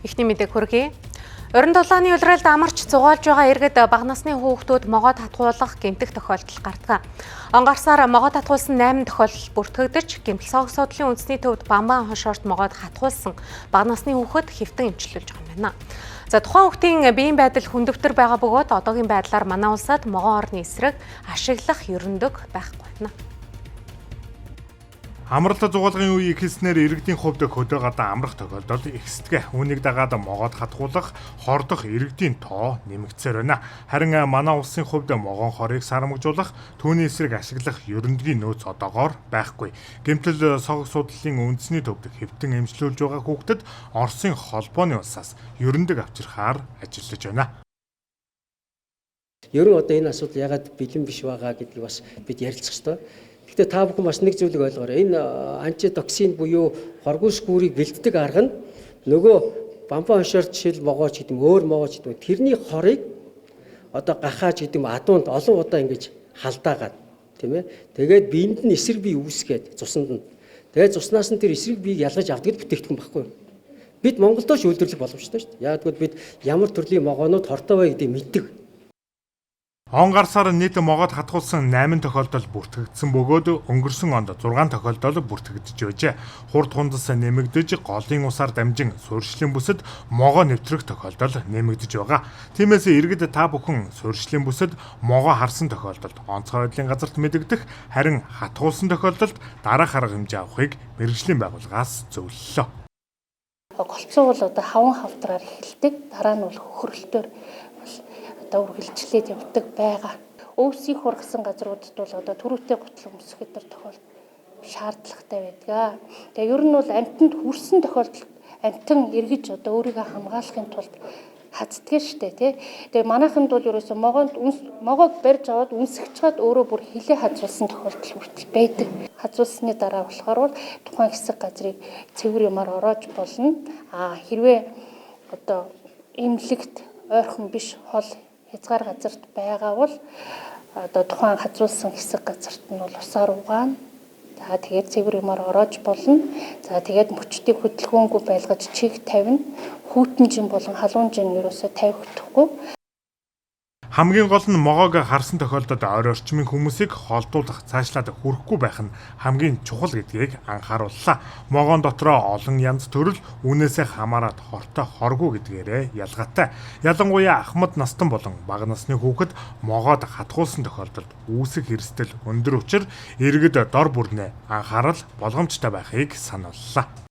Эхний мэдээг хүргэе. Орон дулааны улиралд амарч зугаалж байгаа иргэд бага насны хүүхдүүд могоо татгуулах гэмтэх тохиолдол гардаг. Онгорсоор могоо татгуулсан 8 тохиолдол бүртгэгдэж, гэмтэл согс судлалын үндэсний төвд Бамбан хошоорт могоод хатгуулсан бага насны хүүхэд хэвтэн эмчилүүлж байгаа юм байна. За тухайн хүүхдийн биеийн байдал хүндөвтөр байгаа бөгөөд одоогийн байдлаар манай улсад могоо орны эсрэг ашиглах ерөндөг байхгүй байна. Амралтад зугаалгын үе ихэлснээр иргэдийн хувьд хөдөө гадаа амрах тохиолдол ихсдэг. Үүнийг дагаад могоод хатгуулах, хордох иргэдийн тоо нэмэгдсээр байна. Харин манай улсын хувьд могоон хорыг сарамгжуулах, түүний эсрэг ашиглах ерөндөгийн нөөц одоогоор байхгүй. Гэмтэл согс судлалын үндэсний төвд хэвтэн эмчилүүлж байгаа хүүхдэд Оросын холбооны улсаас ерөндөг авчирхаар ажиллаж байна. Ерөн одоо энэ асуудал ягаад бэлэн биш байгаа гэдгийг бас бид ярилцах ёстой. Гэхдээ та бүхэн бас нэг зүйлийг ойлгоорой. Энэ антитоксин буюу хоргоос гүүрийг бэлддэг арга нь нөгөө Бамбан хошоорт жишээл могооч гэдэг өөр могооч гэдэг тэрний хорыг одоо гахаач гэдэг адуунд олон удаа ингэж халдаагаад тийм ээ. Тэгээд биед нь эсрэг бие үүсгээд цуснд нь. Тэгээд цуснаас нь тэр эсрэг биеийг ялгаж авдаг бүтээгдэхүүн байхгүй юу? Бид Монголдоо ч үйлдвэрлэх боломжтой шүү дээ. Яг тэгвэл бид ямар төрлийн могоонууд хортой вэ гэдгийг мэддэг. Онгарсаар нийт могоод хатгуулсан 8 тохиолдол бүртгэгдсэн бөгөөд өнгөрсөн онд 6 тохиолдол бүртгэгдэж байжээ. Хурд хундас нэмэгдэж, голын усаар дамжин суурьшлийн бүсэд могоо нэвтрэх тохиолдол нэмэгдэж байгаа. Тиймээс иргэд та бүхэн суурьшлийн бүсэд могоо харсан тохиолдолд онцгой байдлын газарт мэдэгдэх, харин хатгуулсан тохиолдолд дараах арга хэмжээ авахыг мэргэжлийн байгууллагаас зөвлөлөө. Голцоо бол одоо хаван хавдраар эхэлдэг. Дараа нь бол хөхрөлтөөр үргэлжлээд явдаг байгаа. Өвсийг хургасан газруудад бол одоо түрүүтэй гутлан өмсөх гэдэг тохиолдол шаардлагатай байдаг. Тэгээ ер нь бол амьтанд хүрсэн тохиолдолд амьтан эргэж одоо өөрийгөө хамгаалахын тулд хацдаг штэ тий. Тэгээ манайханд бол ерөөсөө могоог барьж аваад үнсгэж чад өөрөө бүр хилээ хазуулсан тохиолдол хүртэл байдаг. Хазуулсны дараа болохоор тухайн хэсэг газрыг цэвэр юмар ороож болно. Хэрвээ одоо эмнэлэгт ойрхон биш хол хязгаар газарт байгаа бол одоо тухайн хазуулсан хэсэг газарт нь бол усаар угаана. За тэгээд цэвэр юмар ороож болно. За тэгээд мөчтийг хөдөлгөөнгүй байлгаж чих тавина. Хүүтэн жин болон халуун жин ерөөсөө тавигдахгүй. Хамгийн гол нь могоог харсан тохиолдолд ойр орчмын хүмүүсийг холдуулах, цаашлаад хүрэхгүй байх нь хамгийн чухал гэдгийг анхаарууллаа. Могоон дотроо олон янз төрөл үнээсээ хамаарат хортой хоргүй гэдгээрээ ялгаатай. Ялангуяа ахмад настан болон бага насны хүүхэд могоод хатгуулсан тохиолдолд үүсэх эрсдэл өндөр учраас иргэд дор бүрнээ анхаарал болгоомжтой байхыг санууллаа.